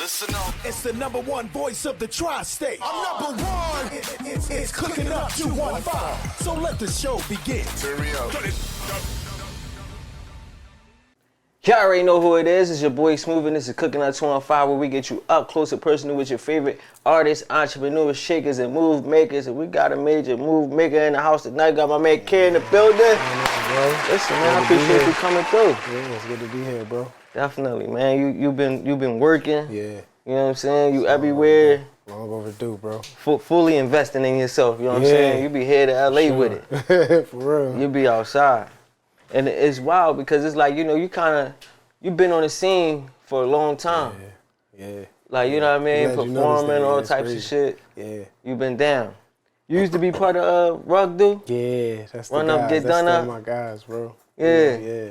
Listen up. It's the number one voice of the tri-state. I'm number one. It's Cooking Up 215. So let the show begin. Y'all already know who it is. It's your boy Smooth, and this is Cooking Up 215, where we get you up close and personal with your favorite artists, entrepreneurs, shakers, and move makers. And we got a major move maker in the house tonight. Got my man Kir in the building. Listen, man, I appreciate you coming through. Yeah, it's good to be here, bro. Definitely, man. You've been working. Yeah. You know what I'm saying? You everywhere. Long overdue, bro. Fully investing in yourself. You know what I'm saying? You be here to LA with it. For real. You be outside. And it's wild because it's like, you know, you've been on the scene for a long time. Yeah. Like, you know what I mean? Performing, all types of shit. Yeah. You've been down. You used to be part of Rug Do? Yeah, that's the Run guys. Up, Get That's Done Up? my guys, bro. Yeah.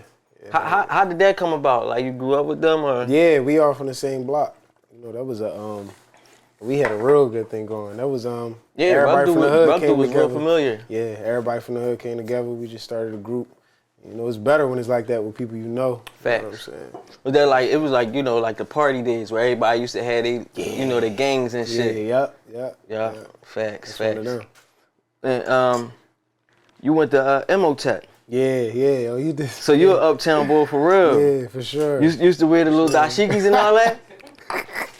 How did that come about? Like, you grew up with them, or? Yeah, we all from the same block. You know, that was we had a real good thing going. That was everybody from the hood came was together. real familiar. Yeah, everybody from the hood came together. We just started a group. You know, it's better when it's like that with people you know. Facts. You know what I'm saying? Was that like, it was like, you know, like the party days where everybody used to have you know, the gangs and shit. Yeah. Facts. One of them. And you went to Motown. Yeah. Oh, you did. So you're an uptown boy for real. Yeah, for sure. You used to wear the little dashikis and all that?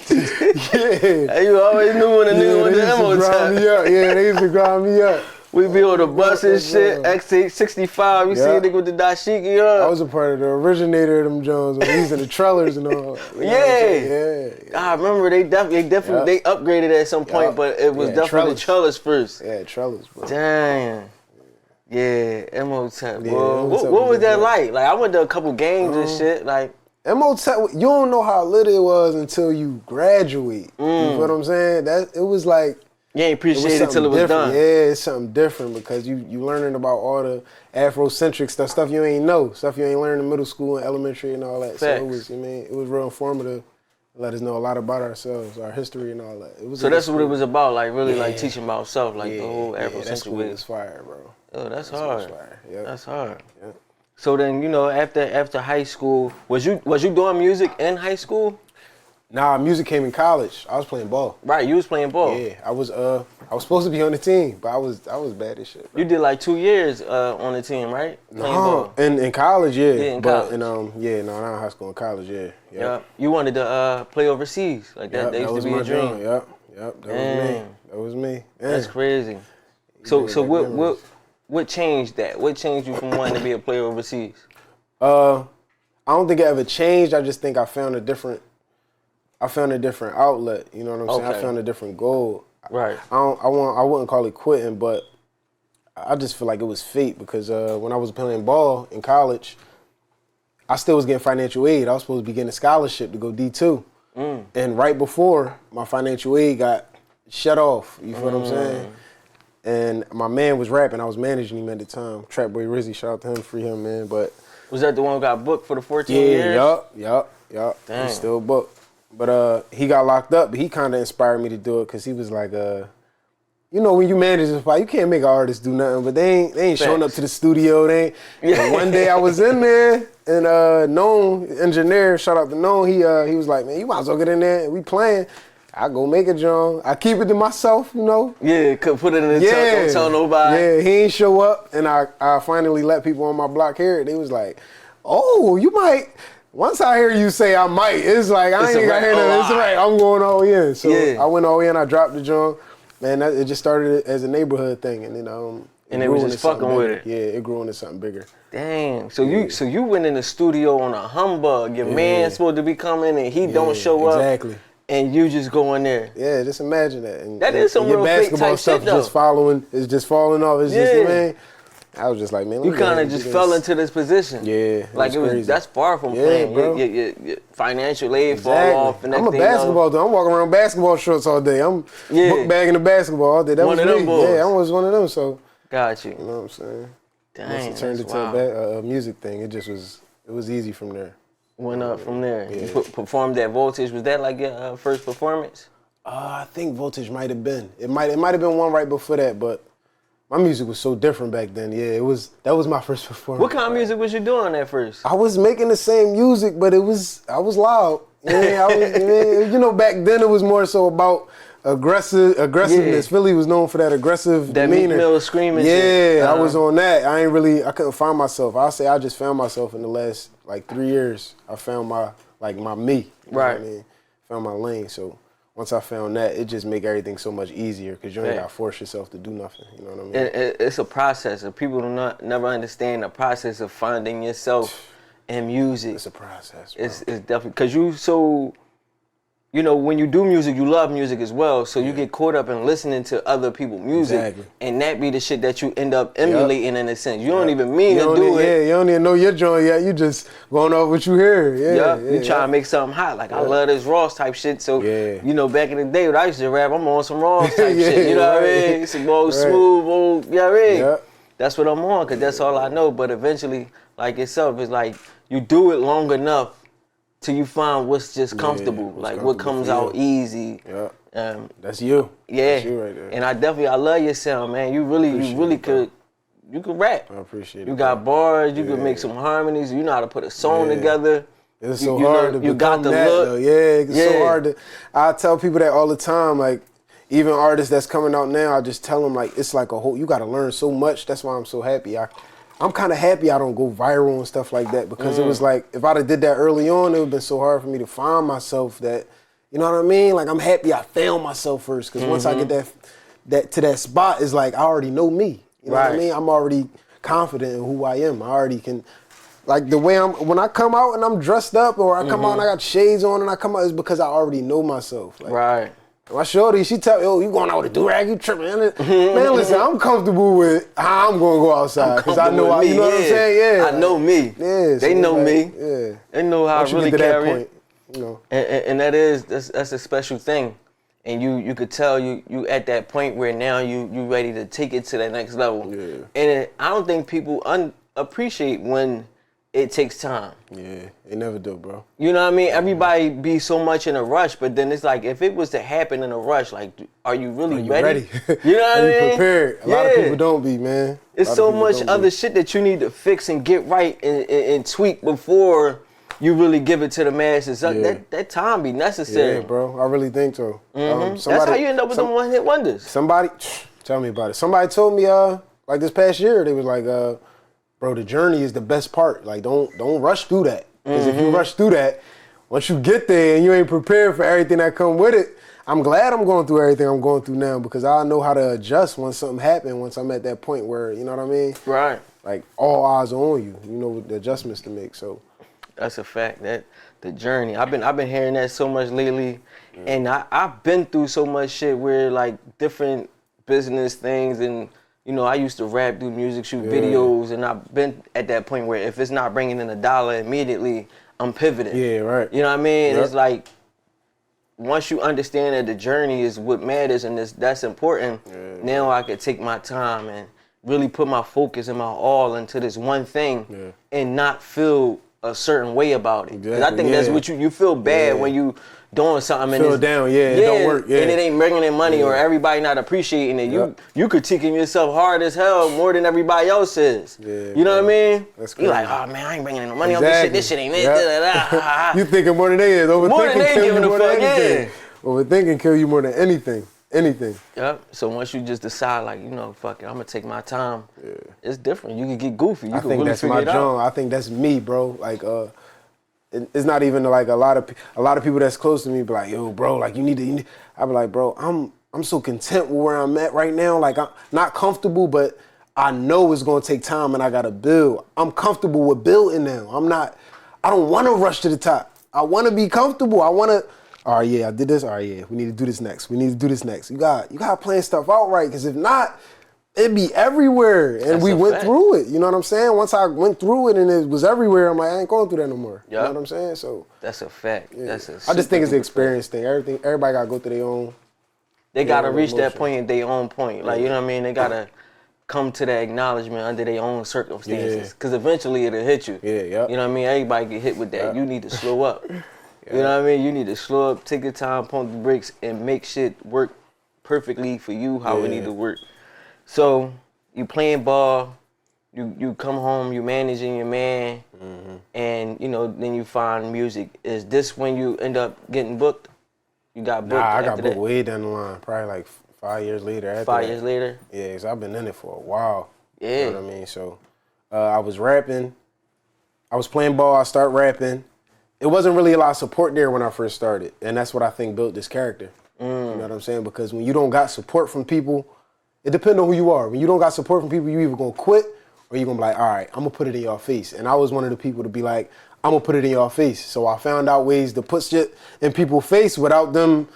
Yeah. And you always knew when a nigga went to Motown. Motown. Yeah, they used to grind me up. We be on the bus and shit, X65, you see a nigga with the dashiki on. I was a part of the originator of them Jones when he's in the trellers and all. Yeah. I remember they definitely they upgraded at some point, but it was definitely the trellers first. Yeah, trellers, bro. Damn. Yeah, Motown, Yeah, bro. Motown What was that good. like? Like, I went to a couple games and shit, like. Motown, you don't know how lit it was until you graduate. You know what I'm saying? It was like. You ain't appreciate it till it was different. done. Yeah, it's something different because you learning about all the Afrocentric stuff you ain't know, stuff you ain't learned in middle school and elementary and all that. Facts. So it was real informative. Let us know a lot about ourselves, our history and all that. So that's what it was about, like really like teaching about self, like the whole Afrocentric way. That's fire, bro. Oh, that's hard. Yep. That's hard. Yep. So then, you know, after high school, was you doing music in high school? Nah, music came in college. I was playing ball. Right, you was playing ball. Yeah, I was supposed to be on the team, but I was bad as shit, bro. You did like 2 years on the team, right? Playing ball. In college, yeah. Yeah, in but college. not in high school, in college, yeah. Yeah. You wanted to play overseas, like that. That used to be a dream. Yep. That was me. Yeah. That's crazy. So what changed that? What changed you from wanting to be a player overseas? I don't think it ever changed. I just think I found a different outlet. You know what I'm saying? I found a different goal. Right. I wouldn't call it quitting, but I just feel like it was fate because when I was playing ball in college, I still was getting financial aid. I was supposed to be getting a scholarship to go D2. And right before, my financial aid got shut off. You feel what I'm saying? And my man was rapping. I was managing him at the time. Trap Boy Rizzy, shout out to him, free him, man. But was that the one who got booked for the 14 years? Yup. Damn. He's still booked. But he got locked up, but he kind of inspired me to do it because he was like, you know, when you manage a spot, you can't make an artist do nothing, but they ain't showing up to the studio. And one day I was in there, and Known, engineer, shout out to Known, he was like, man, you might as well get in there, and we playing. I go make a drum. I keep it to myself, you know. Yeah, could put it in the tuck, don't tell nobody. Yeah, he ain't show up, and I finally let people on my block hear it. They was like, oh, you might. Once I hear you say I might, it's like, I ain't got to hear that. It's right, I'm going all in. So I went all in, I dropped the drum. Man, it just started as a neighborhood thing, and then and they was just fucking with it. Yeah, it grew into something bigger. Damn. So you went in the studio on a humbug. Your man's supposed to be coming and he don't show up. Exactly. And you just go in there. Yeah, just imagine that. And, that is some your real basketball fake type stuff shit, though. just falling off. It's just, man. I was just like, man, you kind of just fell into this position. Yeah, like it was crazy. That's far from playing. Bro. Your financial aid fall off. And I'm a basketball dude. I'm walking around basketball shorts all day. I'm book bagging the basketball all day. That one was of me. them boys. Yeah, I was one of them. So got you. You know what I'm saying? Dang, once it turned into a music thing, it was easy from there. Went up from there. Yeah. You performed at Voltage. Was that like your first performance? I think Voltage might have been. It might have been one right before that, but my music was so different back then. Yeah, that was my first performance. What kind of music was you doing at first? I was making the same music, but I was loud. Yeah, you know, back then it was more so about aggressiveness. Yeah. Philly was known for that aggressive That Meek demeanor. Mill screaming Yeah, shit. I was on that. I couldn't find myself. I'll say I just found myself in the last like 3 years. I found my me. You know Right. what I mean? Found my lane. So once I found that, it just make everything so much easier because you ain't got to force yourself to do nothing. You know what I mean? It's a process. And people never understand the process of finding yourself in music. It's a process, bro. It's definitely, because you so, you know, when you do music, you love music as well. So you get caught up in listening to other people's music. Exactly. And that be the shit that you end up emulating in a sense. You don't even mean to do it. Yeah, you don't even know your joint yet. You just going off what you hear. Yeah, you try to make something hot. Like, I love this Ross type shit. So, you know, back in the day when I used to rap, I'm on some Ross type shit. You know what I mean? It's a old smooth, old, you know what I mean? Yeah. That's what I'm on, because that's all I know. But eventually, like yourself, it's like you do it long enough till you find what's just comfortable. Like what comes out easy. Yeah. That's you. Yeah. That's you right there. And I love your sound, man. You really could rap. I appreciate it. You got bars, you could make some harmonies, you know how to put a song together. It's so hard to you got become the that, look. though. Yeah, it's so hard to. I tell people that all the time. Like, even artists that's coming out now, I just tell them like it's like a whole. You got to learn so much. That's why I'm so happy. I'm kind of happy I don't go viral and stuff like that because it was like if I'd have did that early on, it would have been so hard for me to find myself. That, you know what I mean? Like, I'm happy I found myself first because once I get that to that spot, it's like I already know me. You know what I mean? I'm already confident in who I am. I already can. Like, the way when I come out and I'm dressed up, or I come out and I got shades on and I come out, is because I already know myself. Like, my shorty, she tell me, "Oh, you going out with a do-rag, you tripping." Man, listen, I'm comfortable with how I'm going to go outside. Because I know, you know what I'm saying? Yeah. I know me. Yeah. They know me. Yeah. They know how I really carry it. You know. And that's a special thing. And you could tell you at that point where now you ready to take it to that next level. Yeah. And I don't think people appreciate when it takes time. Yeah, they never do, bro. You know what I mean? Everybody be so much in a rush, but then it's like, if it was to happen in a rush, like, are you really ready? You know what I mean? Are you prepared? A lot of people don't be, man. It's so much other shit that you need to fix and get right and tweak before you really give it to the masses. That time be necessary. Yeah, bro. I really think so. That's how you end up with them one-hit wonders. Somebody, tell me about it. Somebody told me, like this past year, they was like, bro, the journey is the best part. Like, don't rush through that. Because if you rush through that, once you get there and you ain't prepared for everything that come with it, I'm glad I'm going through everything I'm going through now because I know how to adjust when something happens, once I'm at that point where, you know what I mean? Right. Like, all eyes are on you. You know the adjustments to make, so. That's a fact. That the journey. I've been hearing that so much lately. And I've been through so much shit where, like, different business things, and you know, I used to rap, do music, shoot videos, and I've been at that point where if it's not bringing in $1 immediately, I'm pivoting. Yeah, right. You know what I mean? It's like, once you understand that the journey is what matters and that's important, now I could take my time and really put my focus and my all into this one thing and not feel a certain way about it. Because I think that's what you feel bad when you doing something and feel down, it don't work, and it ain't bringing in money or everybody not appreciating it. You critiquing yourself hard as hell more than everybody else is. You know what I mean? That's crazy. You like, oh man, I ain't bringing in no money on this shit. This shit ain't it. You thinking more than they is. Overthinking kill you more than anything. Yeah. Overthinking kill you more than anything. Yep. So once you just decide, like, you know, fuck it, I'm gonna take my time. It's different. You can get goofy. You I can think really that's figure my it out. job. I think that's me, bro. Like, it's not even like a lot of people that's close to me be like, yo, bro, like you need to. I be like, bro, I'm so content with where I'm at right now. Like, I'm not comfortable, but I know it's gonna take time and I gotta build. I'm comfortable with building now. I don't want to rush to the top. I want to be comfortable. I want to. All right, yeah, I did this. All right, yeah, we need to do this next. You got to plan stuff out right, because if not, it'd be everywhere. And we went through it. You know what I'm saying? Once I went through it and it was everywhere, I'm like, I ain't going through that no more. You know what I'm saying? So that's a fact. Yeah. I just think it's the experience thing. Everybody got to go through their own. They got to reach that point at their own point. Like, you know what I mean? They got to come to that acknowledgement under their own circumstances. Because eventually it'll hit you. You know what I mean? Everybody get hit with that. You need to slow up. You know what I mean? You need to slow up, take your time, pump the brakes, and make shit work perfectly for you how it need to work. So you playing ball, you come home, you managing your man, and you know then you find music. Is this when you end up getting booked? You got booked. Nah, I got after booked that? way down the line. Probably like 5 years later. After 5 that. years later. Yeah, because I've been in it for a while. Yeah. You know what I mean? So I was rapping. I was playing ball. I start rapping. It wasn't really a lot of support there when I first started. And that's what I think built this character. You know what I'm saying? Because when you don't got support from people, it depends on who you are. When you don't got support from people, you either going to quit or you're going to be like, all right, I'm going to put it in your face. And I was one of the people to be like, I'm going to put it in your face. So I found out ways to put shit in people's face without them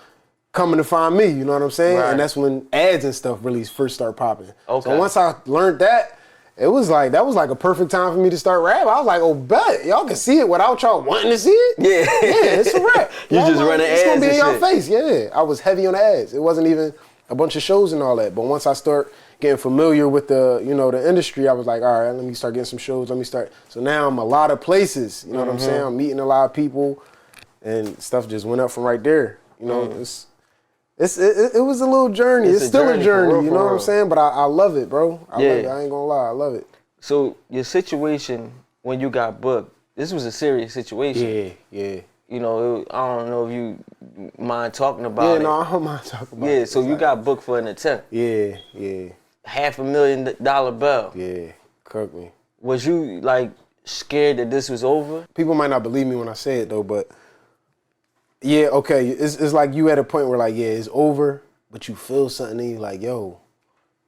coming to find me. You know what I'm saying? Right. And that's when ads and stuff really first start popping. Okay. So once I learned that, that was like a perfect time for me to start rap. I was like, oh, bet. Y'all can see it without y'all wanting to see it. Yeah. Yeah, it's a rap. You just running It's going ads to be in and your shit. face. Yeah. I was heavy on the ads. It wasn't even a bunch of shows and all that. But once I start getting familiar with the industry, I was like, all right, let me start getting some shows. So now I'm a lot of places. You know what I'm saying? I'm meeting a lot of people and stuff just went up from right there. You know, it was a little journey. It's still a journey, for real, you know for what I'm real. saying? But I love it, bro. I love it. Yeah. I ain't gonna lie. I love it. So your situation when you got booked, this was a serious situation. Yeah. You know, I don't know if you mind talking about it. Yeah, no, I don't mind talking about it. Yeah, so you got booked for an attempt. Yeah. $500,000 bail. Yeah. Cook me. Was you like scared that this was over? People might not believe me when I say it though, but yeah, okay. It's like you at a point where like, yeah, it's over, but you feel something in you like, yo,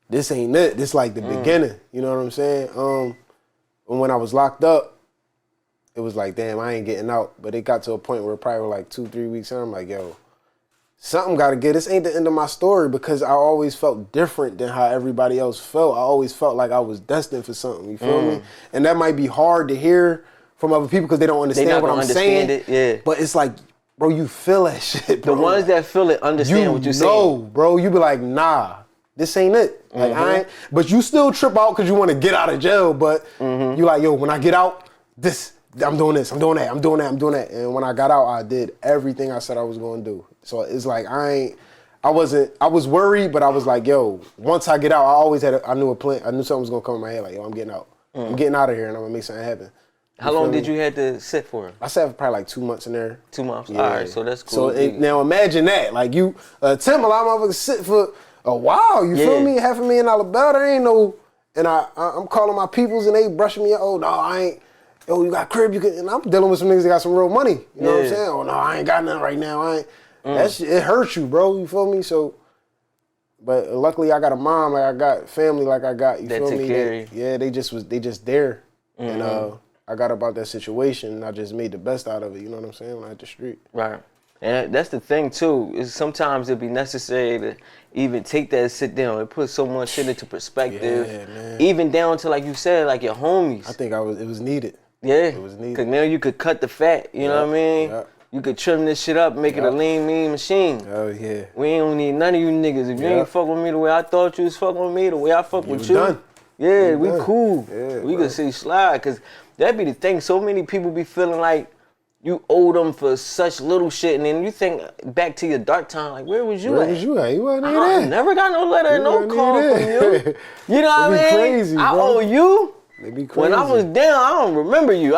this ain't it. This like the beginning. You know what I'm saying? When I was locked up, it was like, damn, I ain't getting out. But it got to a point where probably like 2-3 weeks in, I'm like, yo, something gotta get. This ain't the end of my story because I always felt different than how everybody else felt. I always felt like I was destined for something. You feel me? And that might be hard to hear from other people because they don't understand what I'm saying. It, yeah. But it's like, bro, you feel that shit, bro. The ones that feel it understand what you're saying. Bro, you be like, nah, this ain't it. Like I ain't. But you still trip out because you want to get out of jail. But you like, yo, when I get out, I'm doing this, I'm doing that, I'm doing that, I'm doing that. And when I got out, I did everything I said I was going to do. So it's like I was worried, but I was like, yo, once I get out, I knew a plan. I knew something was going to come in my head. Like, yo, I'm getting out. I'm getting out of here and I'm going to make something happen. How long did you have to sit for? I sat for probably like 2 months in there. 2 months? Yeah. All right, so that's cool. So now imagine that. Like you, Tim, a lot of motherfuckers sit for a while. You feel me? $500,000 bail. There ain't no, and I'm calling my peoples and they brushing me up. Oh, no, I ain't. Yo, you got crib, you can, and I'm dealing with some niggas that got some real money. You know what I'm saying? Oh, no, I ain't got nothing right now. I ain't. That shit, it hurts you, bro. You feel me? So, but luckily I got a mom, like I got family, like I got, you That feel took me? care of you. Yeah, they just there. And I got about that situation and I just made the best out of it. You know what I'm saying? When I hit the street. Right. And that's the thing too, is sometimes it'd be necessary to even take that sit down. It puts so much shit into perspective. Yeah, man. Even down to, like you said, like your homies. I think it was needed. Yeah. It was needed. Cause now you could cut the fat, you know what I mean? Yep. You could trim this shit up, make it a lean, mean machine. Oh, yeah. We ain't need none of you niggas. If you ain't fuck with me the way I thought you was fucking with me, the way I fuck with you. done. Yeah, You we done. cool. Yeah, we bro. can say slide, cause that be the thing. So many people be feeling like you owe them for such little shit, and then you think back to your dark time, like where was you Where at? was you at? You wasn't even I there. never got no letter, You no wasn't call even from there. you. You know what I They mean? be crazy, I bro. owe you. They be crazy. When I was down, I don't remember you.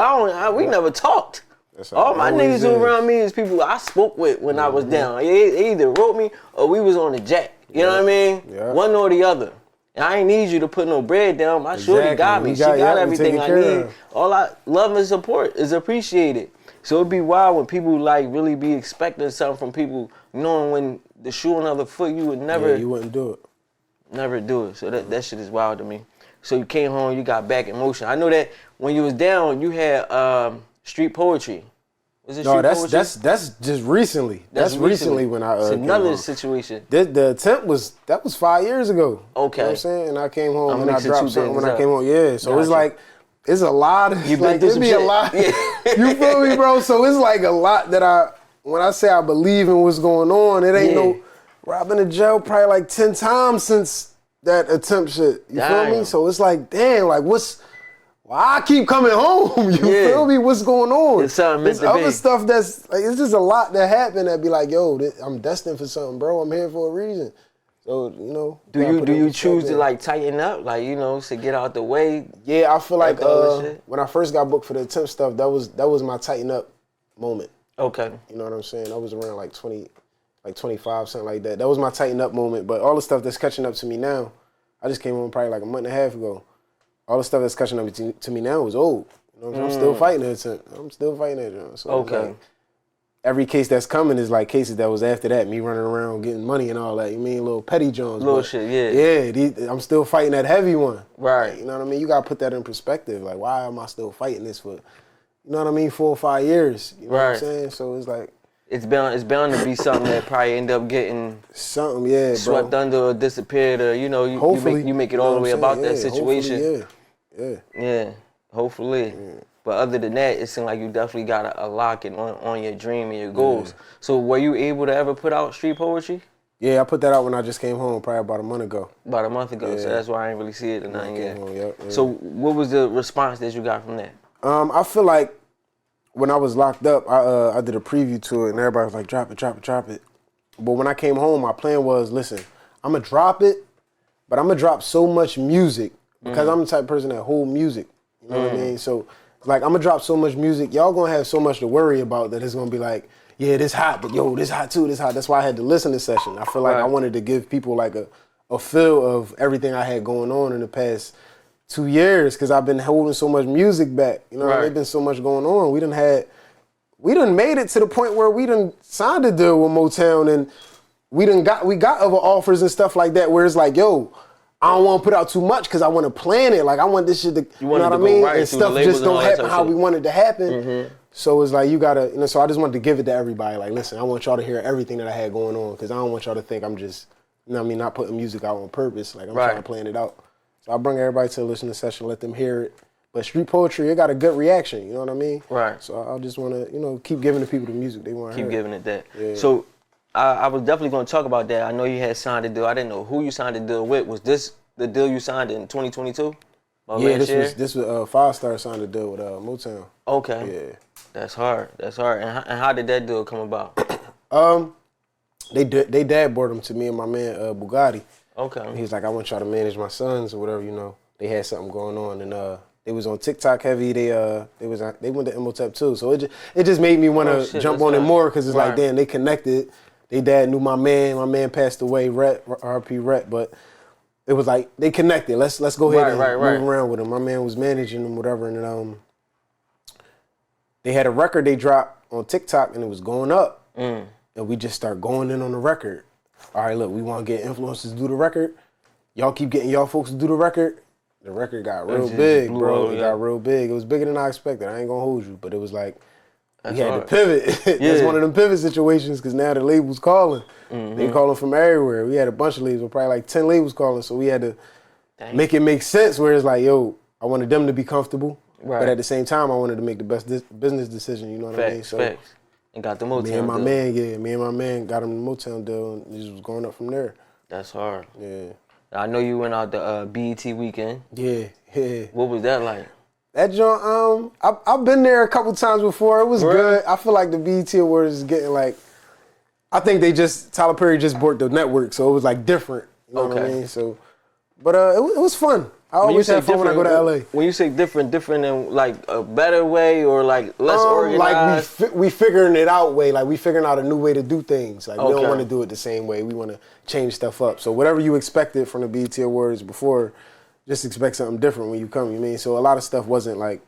We never talked. That's how All it my always niggas who is. around me is people I spoke with when I was down. They either wrote me or we was on the jack. You know what I mean? Yeah. One or the other. And I ain't need you to put no bread down. My shorty got me. We She got we everything taken I care need. of. All I love and support is appreciated. So it'd be wild when people like really be expecting something from people, knowing when the shoe on the other foot, you would never Yeah, you wouldn't do it. never do it. So that shit is wild to me. So you came home, you got back in motion. I know that when you was down, you had street poetry. Was it No, street that's poetry? that's just recently. That's recently when I It's came another home. situation. The attempt was 5 years ago. Okay. You know what I'm saying? And I came home I'm and I mixing dropped two something when things I up. came home. Yeah. So it's Gotcha. like it's a lot of You been through it some be shit. a lot. Yeah. You feel me, bro? So it's like a lot that when I say I believe in what's going on, it ain't no I've been in jail probably like 10 times since that attempt shit. You feel me? Damn. So it's like, damn, like why I keep coming home? You feel me? What's going on? It's something meant There's to other be. stuff that's like it's just a lot that happened that be like, yo, I'm destined for something, bro. I'm here for a reason. So, you know. Do you choose to like tighten up, like, you know, to get out the way? Yeah, I feel like shit? when I first got booked for the attempt stuff, that was my tighten up moment. Okay. You know what I'm saying? I was around like 20, like 25, something like that. That was my tighten up moment. But all the stuff that's catching up to me now, I just came home probably like a month and a half ago. All the stuff that's catching up to me now is old. You know what I'm saying? I'm still fighting it. I'm still fighting it. So Okay. like, every case that's coming is like cases that was after that. Me running around getting money and all that. You mean little petty Jones? Little shit, yeah. Yeah, I'm still fighting that heavy one. Right. Like, you know what I mean? You gotta put that in perspective. Like, why am I still fighting this for? You know what I mean? 4 or 5 years. You know what I'm saying? So it's like it's bound to be something that probably end up getting something, yeah, swept bro. under or disappeared, or you know, you make it all the way about that situation. Yeah. Hopefully. Yeah. But other than that, it seems like you definitely got a lock in on your dream and your goals. Yeah. So were you able to ever put out street poetry? Yeah, I put that out when I just came home, probably about a month ago. About a month ago, so that's why I didn't really see it or nothing yet. Yeah. So what was the response that you got from that? I feel like when I was locked up, I did a preview to it, and everybody was like, drop it. But when I came home, my plan was, listen, I'm going to drop it, but I'm going to drop so much music because I'm the type of person that hold music. You know what I mean? So, like, I'm going to drop so much music. Y'all going to have so much to worry about that it's going to be like, yeah, this hot, but yo, this hot too, this hot. That's why I had to listen to session. I feel like I wanted to give people like a feel of everything I had going on in the past 2 years because I've been holding so much music back. You know, there's been so much going on. We done made it to the point where we done signed a deal with Motown and we got other offers and stuff like that where it's like, yo, I don't want to put out too much because I want to plan it. Like I want this shit to, you know what I mean? And stuff just don't happen how we want it to happen. Mm-hmm. So it's like you gotta, you know. So I just wanted to give it to everybody. Like, listen, I want y'all to hear everything that I had going on because I don't want y'all to think I'm just, you know what I mean, not putting music out on purpose. Like I'm trying to plan it out. So I bring everybody to a listening session, let them hear it. But street poetry, it got a good reaction. You know what I mean? Right. So I just want to, you know, keep giving the people the music they want to hear. Keep giving it that. Yeah. So I was definitely going to talk about that. I know you had signed a deal. I didn't know who you signed a deal with. Was this the deal you signed in 2022? Yeah, this was 5 Star signed a deal with Motown. Okay. Yeah. That's hard. And how did that deal come about? They dad brought them to me and my man Bugatti. Okay. He's like, I want y'all to manage my sons or whatever, you know. They had something going on and they was on TikTok heavy. They went to Imhotep too. So it just made me want to jump on it more because it's like, damn, they connected. They dad knew my man. My man passed away, RP Rhett, but it was like they connected. Let's go ahead and move around with him. My man was managing them, whatever, and then they had a record they dropped on TikTok and it was going up. And we just start going in on the record. All right, look, we want to get influencers to do the record. Y'all keep getting y'all folks to do the record. The record got real big, bro. It got real big. It was bigger than I expected. I ain't gonna hold you, but it was like we had to pivot. That's one of them pivot situations because now the label's calling. They calling from everywhere. We had a bunch of labels, probably like 10 labels calling, so we had to make it make sense where it's like, yo, I wanted them to be comfortable, but at the same time, I wanted to make the best business decision, you know what I mean? So and got the Motown me and my man got him the Motown deal and it just was going up from there. That's hard. Yeah. I know you went out the BET weekend. Yeah. What was that like? That joint, I've been there a couple times before. It was good. I feel like the BET Awards is getting like, I think Tyler Perry just bought the network, so it was like different. You know what I mean? So, but it was fun. I always have fun when I go to LA. When you say different in like a better way or like less organized? Like we figuring it out way. Like we figuring out a new way to do things. Like we don't want to do it the same way. We want to change stuff up. So whatever you expected from the BET Awards before, just expect something different when you come. You mean? So a lot of stuff wasn't like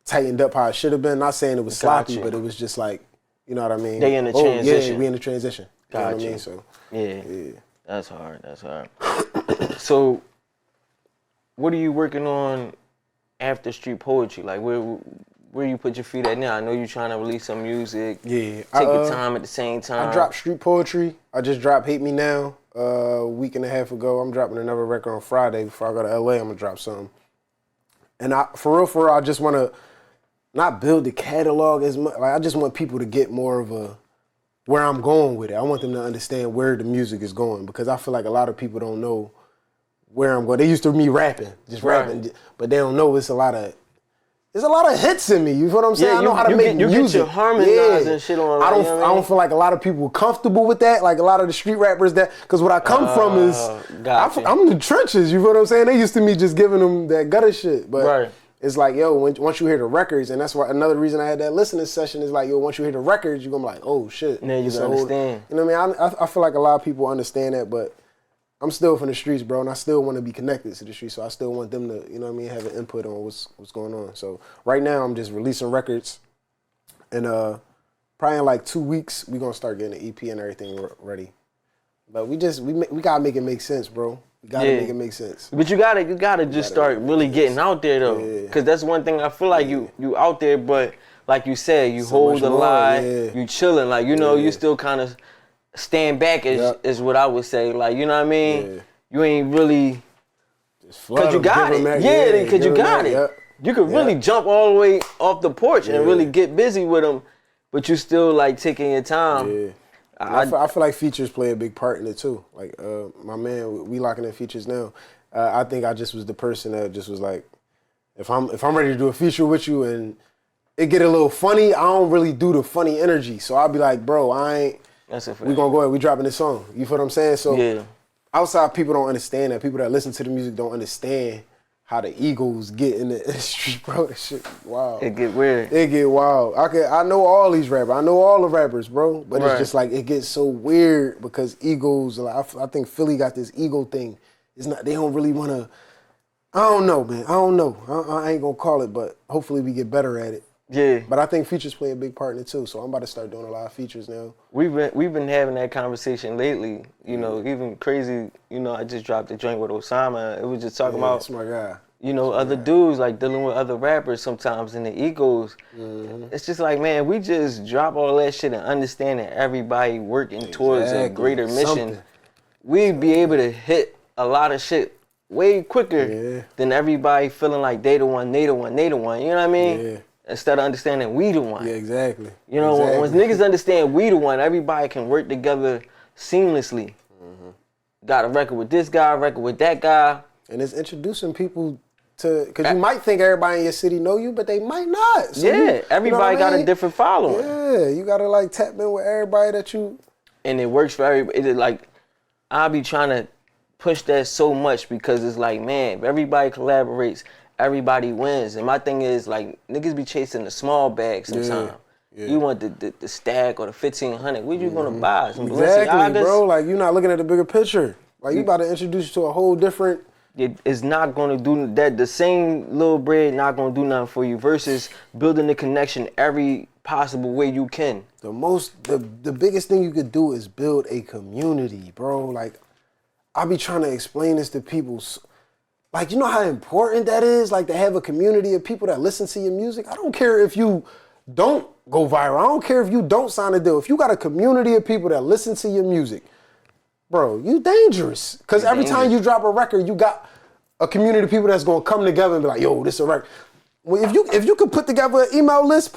tightened up how it should have been. Not saying it was sloppy, but it was just like, you know what I mean? They in the transition. Yeah, we in the transition. You know what I mean? So yeah. That's hard. So what are you working on after street poetry? Like where you put your feet at now? I know you're trying to release some music. Yeah. Take your time at the same time. I dropped street poetry. I just dropped Hate Me Now a week and a half ago. I'm dropping another record on Friday. Before I go to LA, I'm gonna drop something. And for real, I just wanna not build the catalog as much. Like I just want people to get more of where I'm going with it. I want them to understand where the music is going because I feel like a lot of people don't know where I'm going. They used to me rapping, just rapping, but they don't know it's a lot of there's a lot of hits in me. You feel what I'm saying? Yeah, I know how to make music. You get your harmonize and shit on. I don't feel like a lot of people comfortable with that. Like a lot of the street rappers because what I come from is I'm the trenches. You feel what I'm saying? They used to me just giving them that gutter shit, but it's like, yo, once you hear the records, and that's why another reason I had that listening session is like, yo, once you hear the records, you're gonna be like, oh shit. Yeah, you can understand. You know what I mean? I feel like a lot of people understand that, but I'm still from the streets, bro, and I still want to be connected to the streets, so I still want them to, you know what I mean, have an input on what's going on. So right now, I'm just releasing records, and probably in like 2 weeks, we're gonna start getting the EP and everything ready. But we gotta make it make sense, bro. You gotta make it make sense. But you gotta just start really getting out there though, because that's one thing I feel like you out there, but like you said, you hold the line, you chilling, like you know, you still kind of stand back is what I would say, like you know what I mean. You ain't really because you got it, because you got it. You could really jump all the way off the porch and really get busy with them, but you still like taking your time. I feel like features play a big part in it too. Like my man, we locking in features now. I think I just was the person that just was like, if I'm ready to do a feature with you and it get a little funny, I don't really do the funny energy. So I'll be like, bro, we gonna go ahead, we dropping this song. You feel what I'm saying? So outside people don't understand that. People that listen to the music don't understand how the egos get in the street, bro. That shit wild. It get weird. It get wild. I know all these rappers. I know all the rappers, bro. But it's just like it gets so weird because egos. Like I think Philly got this ego thing. It's not. They don't really want to. I don't know, man. I don't know. I ain't gonna call it, but hopefully we get better at it. Yeah. But I think features play a big part in it too. So I'm about to start doing a lot of features now. We've been having that conversation lately. You know, even crazy. You know, I just dropped a joint with Osama. It was just talking about. That's my guy. You know, other dudes like dealing with other rappers sometimes and the egos. It's just like, man, we just drop all that shit and understand that everybody working towards a greater mission. We'd be able to hit a lot of shit way quicker than everybody feeling like they the one. You know what I mean? Yeah. Instead of understanding we the one. Yeah, exactly. You know, when niggas understand we the one, everybody can work together seamlessly. Got a record with this guy, record with that guy. And it's introducing people to, because you might think everybody in your city know you, but they might not. So everybody got a different following. Yeah, you got to like tap in with everybody that you. And it works for everybody. It's like, I be trying to push that so much because it's like, man, if everybody collaborates, everybody wins. And my thing is, like, niggas be chasing the small bag sometimes. Yeah. You want the stack or the 1,500. What you gonna buy? Some exactly, bro. Like, you're not looking at the bigger picture. Like, you about to introduce you to a whole different. It's not gonna do that. The same little bread not gonna do nothing for you versus building the connection every possible way you can. The biggest thing you could do is build a community, bro. Like, I be trying to explain this to people. Like, you know how important that is? Like, to have a community of people that listen to your music? I don't care if you don't go viral. I don't care if you don't sign a deal. If you got a community of people that listen to your music, bro, you dangerous. Because every time you drop a record, you got a community of people that's going to come together and be like, yo, this is a record. Well, if you could put together an email list,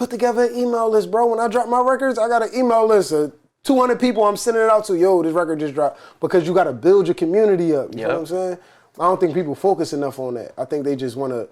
bro. When I drop my records, I got an email list of 200 people I'm sending it out to. Yo, this record just dropped. Because you got to build your community up. You know what I'm saying? I don't think people focus enough on that. I think they just want to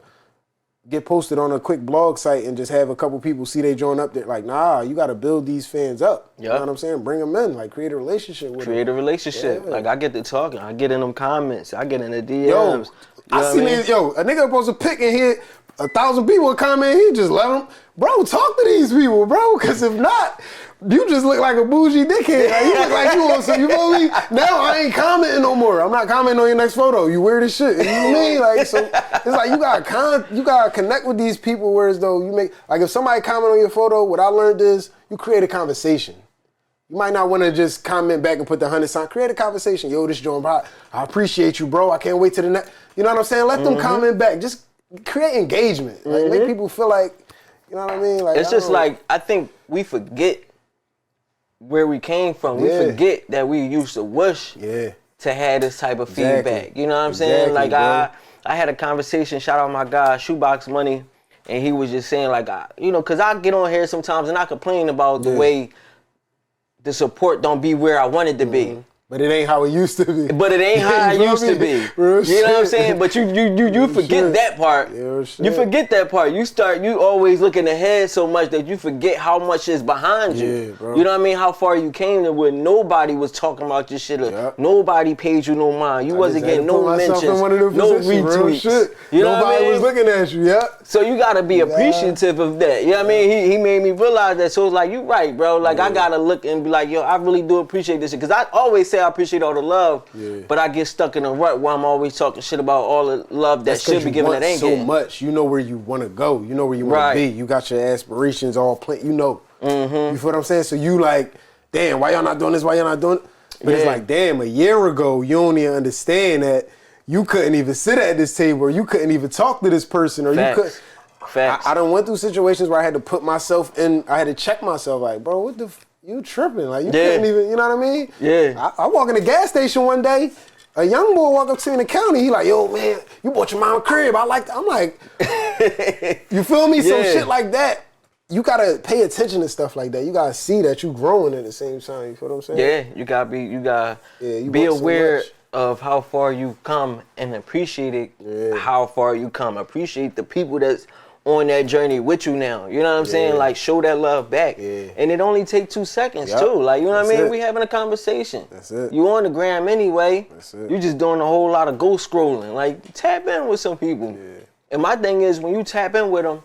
get posted on a quick blog site and just have a couple people see they join up there. Like, nah, you got to build these fans up. You know what I'm saying? Bring them in. Like, create a relationship with them. Create a relationship. Yeah. Like, I get to talking. I get in them comments. I get in the DMs. Yo, I see a nigga post a pic and hit 1,000 people comment. He just let them. Bro, talk to these people, bro. Because if not, you just look like a bougie dickhead. Like, you look like you on some, you feel me? Now I ain't commenting no more. I'm not commenting on your next photo. You weird as shit. You know what I mean? Like, so it's like you gotta connect with these people, whereas though you make, like, if somebody comment on your photo, what I learned is you create a conversation. You might not want to just comment back and put the 100 sign. Create a conversation. Yo, this joint, bro. I appreciate you, bro. I can't wait to the next. You know what I'm saying? Let them comment back. Just create engagement. Like, make people feel like, you know what I mean? Like, it's just like, I think we forget where we came from. We forget that we used to wish to have this type of feedback. You know what I'm saying? Like, I had a conversation, shout out my guy, Shoebox Money, and he was just saying, like, you know, because I get on here sometimes and I complain about the way the support don't be where I want it to be. But it ain't how it used to be. But it ain't how it used to be. Real You know what I'm shit. saying? But you forget that part. Real shit. You forget that part. You always looking ahead so much that you forget how much is behind you. Yeah, bro. You know what I mean? How far you came to where nobody was talking about your shit. Yep. Nobody paid you no mind. You wasn't getting no mentions, no retweets. You know what I Nobody mean? was looking at you, yeah. So you gotta be appreciative of that. You know what I mean? He made me realize that. So it's like, you right, bro. Like, I gotta look and be like, yo, I really do appreciate this shit. Because I always say I appreciate all the love, but I get stuck in a rut where I'm always talking shit about all the love that should be given that ain't so getting. much. You know where you want to go. You know where you want to be. You got your aspirations all planned. You know. You feel what I'm saying? So you like, damn, why y'all not doing this? Why y'all not doing it? But it's like, damn, a year ago, you don't even understand that you couldn't even sit at this table, or you couldn't even talk to this person, or you couldn't. Facts. I done went through situations where I had to put myself in, I had to check myself, like, bro, what the you tripping? Like, you couldn't even, you know what I mean? Yeah. I walk in the gas station one day, a young boy walk up to me in the county, he like, yo, man, you bought your mom a crib. I like that. I'm like, you feel me? So shit like that, you gotta pay attention to stuff like that. You gotta see that you growing at the same time. You feel what I'm saying? Yeah, you gotta be aware of how far you come and appreciate it, how far you come. Appreciate the people that's on that journey with you now. You know what I'm saying? Like, show that love back. And it only take 2 seconds too. Like, you know what I mean? We having a conversation. That's it. You on the gram anyway. That's it. You just doing a whole lot of ghost scrolling. Like, tap in with some people. And my thing is, when you tap in with them,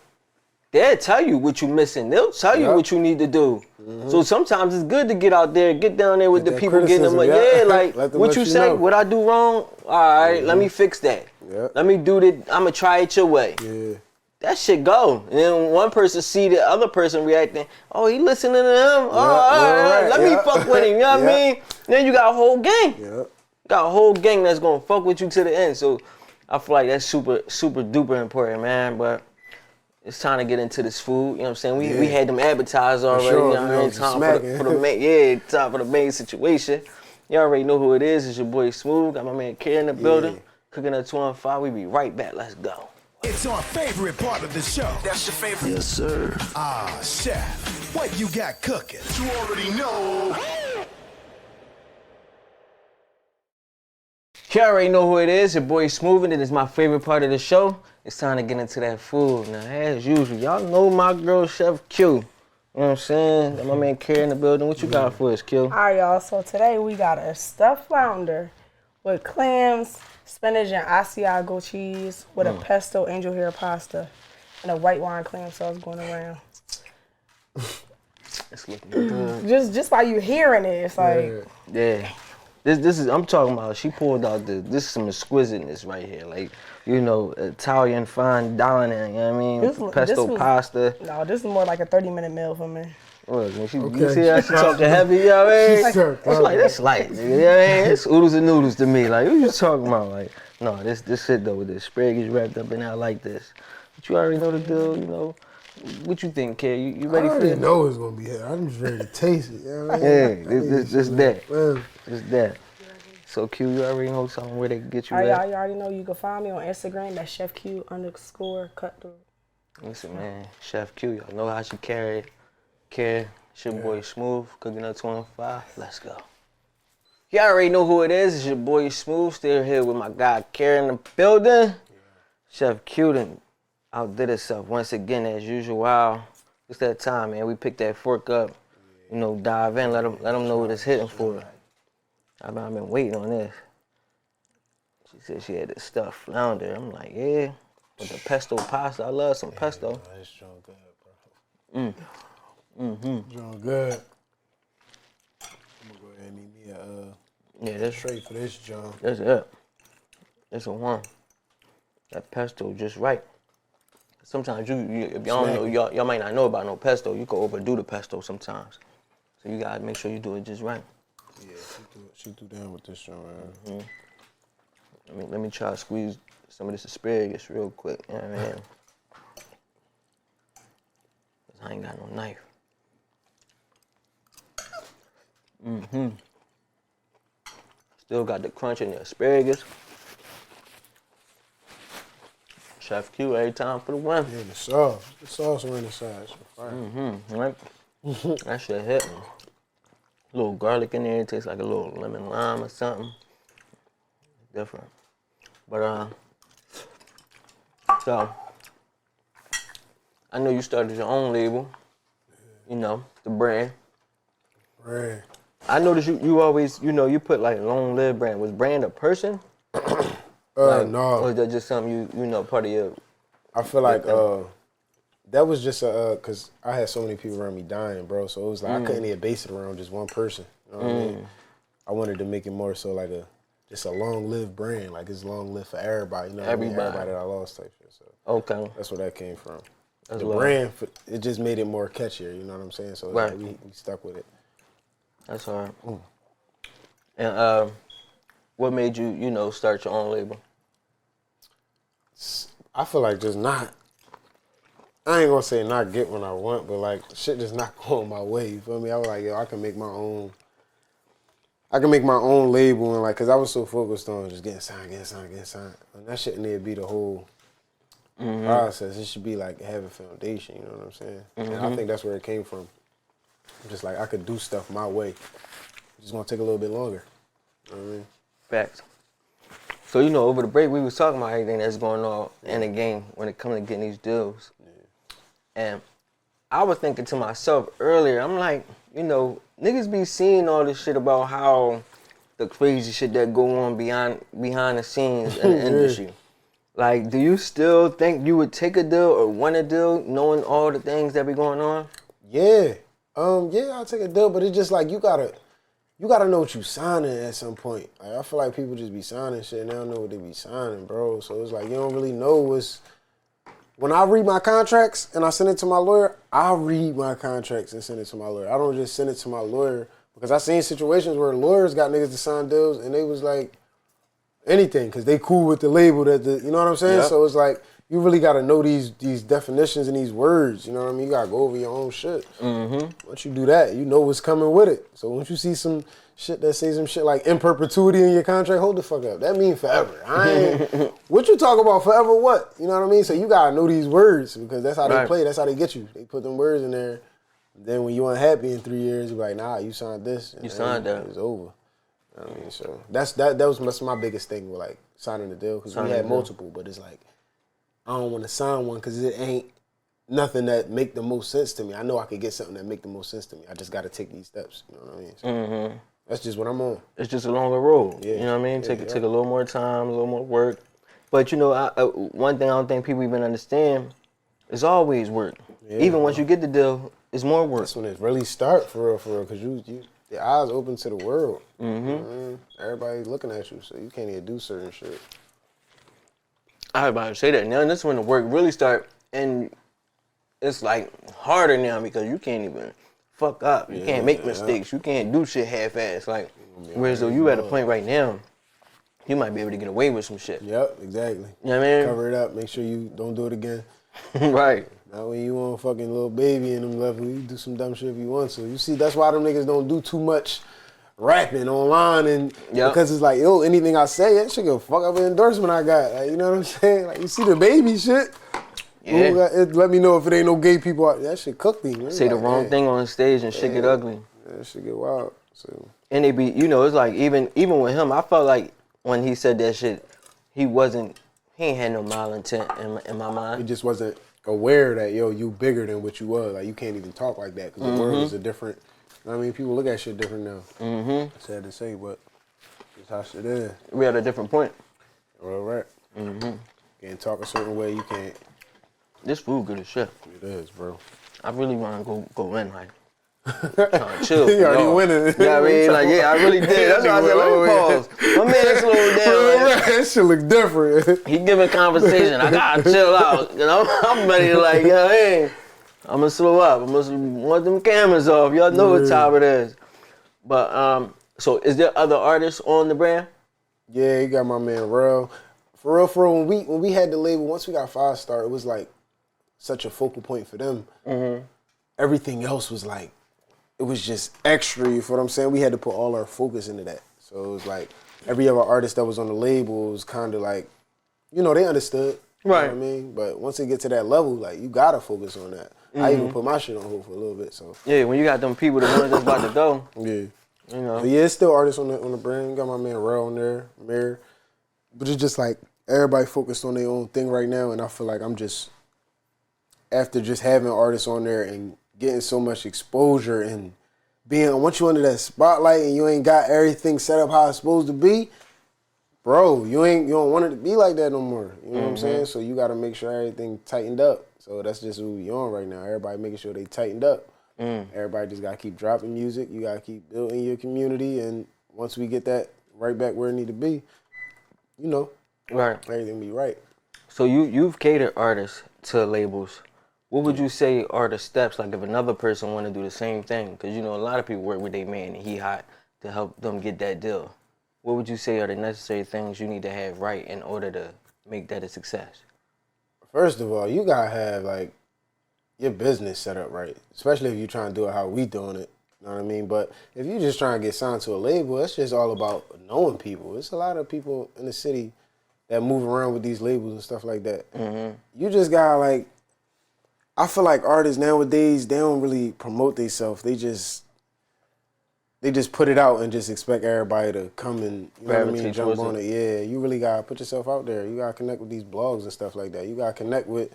they'll tell you what you missing. They'll tell you what you need to do. So sometimes it's good to get out there, get down there with the people, getting them. Like, what you say, what I do wrong, all right, let me fix that. Let me do that. I'm going to try it your way. That shit go. And then one person see the other person reacting, oh, he listening to them. All right, let me fuck with him. You know what I mean? Then you got a whole gang. Got a whole gang that's going to fuck with you to the end. So I feel like that's super, super duper important, man. But it's time to get into this food. You know what I'm saying? We had them advertised already. You know what I mean? Time for the main, time for the main situation. You already know who it is. It's your boy Smooth. Got my man Kir in the building. Cooking at 215. We be right back. Let's go. It's our favorite part of the show. That's your favorite? Yes, sir. Chef, what you got cooking? You already know. You already know who it is. Your boy Smooth, and it is my favorite part of the show. It's time to get into that food. Now, as usual, y'all know my girl, Chef Q. You know what I'm saying? Got my man Kir in the building. What you got for us, Q? All right, y'all. So today we got a stuffed flounder with clams, spinach, and Asiago cheese with a pesto angel hair pasta and a white wine clam sauce going around. It's looking good. Just while you hearing it, it's like This is I'm talking about. She pulled out this is some exquisiteness right here. Like, you know, Italian fine dining. You know what I mean? Pesto pasta. No, this is more like a 30-minute meal for me. Look, you see how she talking heavy, you know what I mean? It's like, that's light, nigga, you know what I mean? It's oodles and noodles to me. Like, what you talking about? Like, no, this shit though, with the asparagus wrapped up in there, I like this. But you already know the deal, you know. What you think, Kir? You ready for this? I already know it's gonna be here. I'm just ready to taste it. You know what I mean? Yeah, this that. It's that. So Q, you already know something where they can get you at? You already know you can find me on Instagram. That's ChefQ_cut through. Listen, man, Chef Q, y'all know how she carry it. Kir, it's your boy Smooth, cooking at 25. Let's go. Y'all already know who it is. It's your boy Smooth, still here with my guy Kir in the building. Chef Q done outdid herself once again as usual. Wow, it's that time, man. We pick that fork up, you know, dive in, let them know what it's hitting for. I've been waiting on this. She said she had this stuffed flounder. I'm like, yeah, with the pesto pasta. I love some pesto. That's strong good, bro. Strong good. I'm gonna go ahead and need me that's straight for this, John. That's it. That's a one. That pesto just right. Sometimes you if y'all don't know, y'all might not know about no pesto. You can overdo the pesto sometimes. So you gotta make sure you do it just right. Yeah, she do down with this, John. Let me try to squeeze some of this asparagus real quick. You know what I mean? 'Cause I ain't got no knife. Still got the crunch in the asparagus. Chef Q, every time for the win. Yeah, the sauce. The sauce on the side. So fire. Right? That shit hit me. A little garlic in there. It tastes like a little lemon lime or something. Different. But, so, I know you started your own label. You know, the brand. Right. I noticed you always, you put like Long Live brand. Was brand a person? No. Or is that just something part of your... I feel like that was just cause I had so many people around me dying, bro. So it was like I couldn't even base it around just one person. You know what I mean? I wanted to make it more so like just a long live brand, like it's long live for everybody. You know what I mean? Everybody that I lost type shit. So okay, that's where that came from. That's the love. brand, it just made it more catchier. You know what I'm saying? So right. Like we stuck with it. That's hard. And what made you start your own label? I feel like just not. I ain't gonna say not get what I want, but like shit just not going my way. You feel me? I was like, yo, I can make my own label, and like, cause I was so focused on just getting signed. And that shouldn't need to be the whole process. It should be like have a foundation. You know what I'm saying? And I think that's where it came from. Just like I could do stuff my way. It's just gonna take a little bit longer. You know what I mean? Facts. So over the break we was talking about everything that's going on in the game when it comes to getting these deals. Yeah. And I was thinking to myself earlier, I'm like, niggas be seeing all this shit about how the crazy shit that go on behind the scenes in the industry. Like, do you still think you would take a deal or want a deal knowing all the things that be going on? Yeah. Yeah, I'll take a deal, but it's just like you gotta know what you signing at some point. Like I feel like people just be signing shit and they don't know what they be signing, bro. So it's like you don't really know what's. When I read my contracts and I send it to my lawyer, I read my contracts and send it to my lawyer. I don't just send it to my lawyer because I seen situations where lawyers got niggas to sign deals and they was like anything because they cool with the label that you know what I'm saying? Yep. So it's like you really got to know these definitions and these words. You know what I mean? You got to go over your own shit. Once you do that, you know what's coming with it. So once you see some shit that says some shit like in perpetuity in your contract, hold the fuck up. That mean forever. What you talk about forever what? You know what I mean? So you got to know these words because that's how they play. That's how they get you. They put them words in there. Then when you unhappy in 3 years, you're like, nah, you signed this. You signed that. It's over. You know what I mean? So that's my biggest thing with like signing the deal because we had multiple, but it's like, I don't want to sign one because it ain't nothing that make the most sense to me. I know I could get something that make the most sense to me. I just got to take these steps. You know what I mean? So that's just what I'm on. It's just a longer road. Yeah. You know what I mean? Take a little more time, a little more work. But one thing I don't think people even understand is always work. Yeah, even once you get the deal, it's more work. That's when it really start for real, because your eyes open to the world. You know what I mean? Everybody's looking at you, so you can't even do certain shit. I was about to say that. Now this is when the work really start, and it's like harder now because you can't even fuck up. You can't make mistakes. You can't do shit half-ass. Like, whereas though you at a point right now, you might be able to get away with some shit. Yep, exactly. You know what I mean? Cover it up. Make sure you don't do it again. Right. Not when you want a fucking little baby in them levels. You do some dumb shit if you want to. You see, that's why them niggas don't do too much rapping online and because it's like, yo, anything I say, that shit go fuck up an endorsement I got. Like, you know what I'm saying? Like, you see the baby shit. Yeah. Let me know if it ain't no gay people out there. That shit cooked me, man. Say the wrong thing on stage and shit get ugly. Yeah, that shit get wild. So. And they be, it's like even with him, I felt like when he said that shit, he ain't had no malintent in my mind. He just wasn't aware that, yo, you bigger than what you was. Like, you can't even talk like that because the world is a different. I mean, people look at shit different now. Sad to say, but it's how shit is. We at a different point. All right. Can't talk a certain way. You can't. This food good as shit. It is, bro. I really want to go in, like, trying to chill. You already winning. You know what I mean? Like, yeah, I really did. That's why I said, let me pause. My man slowed down. Like, that shit look different. He giving conversation. I gotta chill out. You know, I'm ready to like, hey, I'm gonna slow up. I'm gonna want them cameras off. Y'all know what time it is. But so is there other artists on the brand? Yeah, you got my man Rel. For real, when we had the label, once we got 5 Star, it was like such a focal point for them. Everything else was like, it was just extra, you feel what I'm saying? We had to put all our focus into that. So it was like, every other artist that was on the label was kind of like, they understood. Right. You know what I mean? But once it get to that level, like, you gotta focus on that. I even put my shit on hold for a little bit, so. Yeah, when you got them people, the ones that's about to go. Yeah. You know. But yeah, it's still artists on the brand. You got my man Rel on there, Mayor. But it's just like everybody focused on their own thing right now, and I feel like I'm just after just having artists on there and getting so much exposure and once you under that spotlight and you ain't got everything set up how it's supposed to be, bro, you don't want it to be like that no more. You know what I'm saying? So you got to make sure everything tightened up. So that's just what we on right now. Everybody making sure they tightened up. Everybody just got to keep dropping music. You got to keep building your community, and once we get that right back where it need to be, you know, right, everything be right. So you've catered artists to labels. What would you say are the steps, like if another person want to do the same thing? Because, you know, a lot of people work with their man and he hot to help them get that deal. What would you say are the necessary things you need to have right in order to make that a success? First of all, you got to have, like, your business set up right, especially if you're trying to do it how we doing it. You know what I mean? But if you're just trying to get signed to a label, it's just all about knowing people. It's a lot of people in the city that move around with these labels and stuff like that. You just got to, like, I feel like artists nowadays, they don't really promote themselves. They just put it out and just expect everybody to come and, you know what I mean, jump on it. Yeah, you really got to put yourself out there. You got to connect with these blogs and stuff like that. You got to connect with,